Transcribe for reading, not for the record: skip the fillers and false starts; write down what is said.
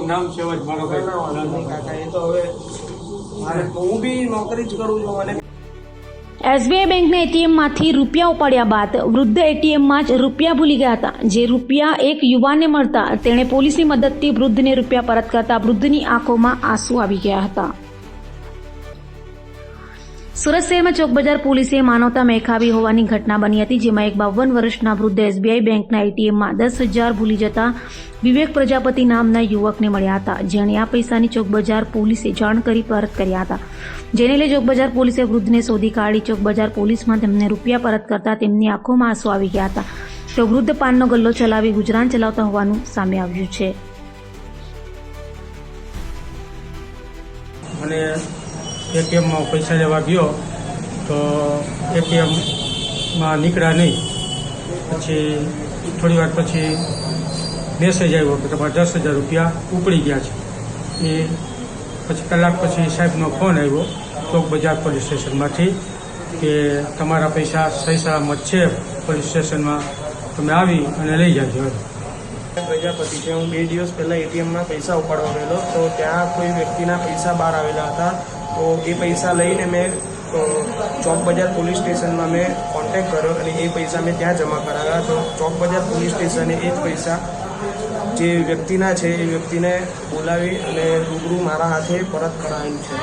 નામ છે મારો હું બી નોકરી જ કરું છું અને એસબીઆઈ બેંકના એટીએમમાંથી રૂપિયા ઉપાડ્યા બાદ વૃદ્ધ એટીએમમાં જ રૂપિયા ભૂલી ગયા હતા. જે રૂપિયા એક યુવાનને મળતા તેણે પોલીસની મદદથી વૃદ્ધને રૂપિયા પરત કરતા વૃદ્ધની આંખોમાં આંસુ આવી ગયા હતા. સુરત શહેરમાં ચોક બજાર પોલીસે માનવતા મેખાવી હોવાની ઘટના બની હતી, જેમાં એક 52 વર્ષના વૃદ્ધ એસબીઆઈ બેંકના એટીએમમાં 10,000 ભૂલી જતા વિવેક પ્રજાપતિ નામના યુવકને મળ્યા હતા, જેણે આ પૈસાની ચોક બજાર પોલીસે જાણ કરી પરત કર્યા હતા. જેને લઈ ચોક બજાર પોલીસે વૃદ્ધને શોધી કાઢી ચોક બજાર પોલીસમાં તેમને રૂપિયા પરત કરતા તેમની આંખોમાં આંસુ આવી ગયા હતા. તો વૃદ્ધ પાનનો ગલ્લો ચલાવી ગુજરાન ચલાવતા હોવાનું સામે આવ્યું છે. એટીએમમાં પૈસા લેવા ગયો તો એટીએમમાં નીકળ્યા નહીં. પછી થોડી વાર પછી મેસેજ આવ્યો કે તમારા 10,000 રૂપિયા ઉપડી ગયા છે. એ પછી કલાક પછી સાહેબનો ફોન આવ્યો ચોક બજાર પોલીસ સ્ટેશનમાંથી કે તમારા પૈસા સહી સલામત છે, પોલીસ સ્ટેશનમાં તમે આવી અને લઈ જાજો. પ્રજાપતિ છે. હું 2 દિવસ પહેલાં એટીએમમાં પૈસા ઉપાડવા ગયેલો તો ત્યાં કોઈ વ્યક્તિના પૈસા બહાર આવેલા હતા. તો એ પૈસા લઈને મેં ચોક બજાર પોલીસ સ્ટેશનમાં મેં કોન્ટેક્ટ કર્યો અને એ પૈસા મેં ત્યાં જમા કરાવ્યા. તો ચોક બજાર પોલીસ સ્ટેશને એ જ પૈસા જે વ્યક્તિના છે એ વ્યક્તિને બોલાવી અને રૂબરૂ મારા હાથે પરત કરાવેલ છે.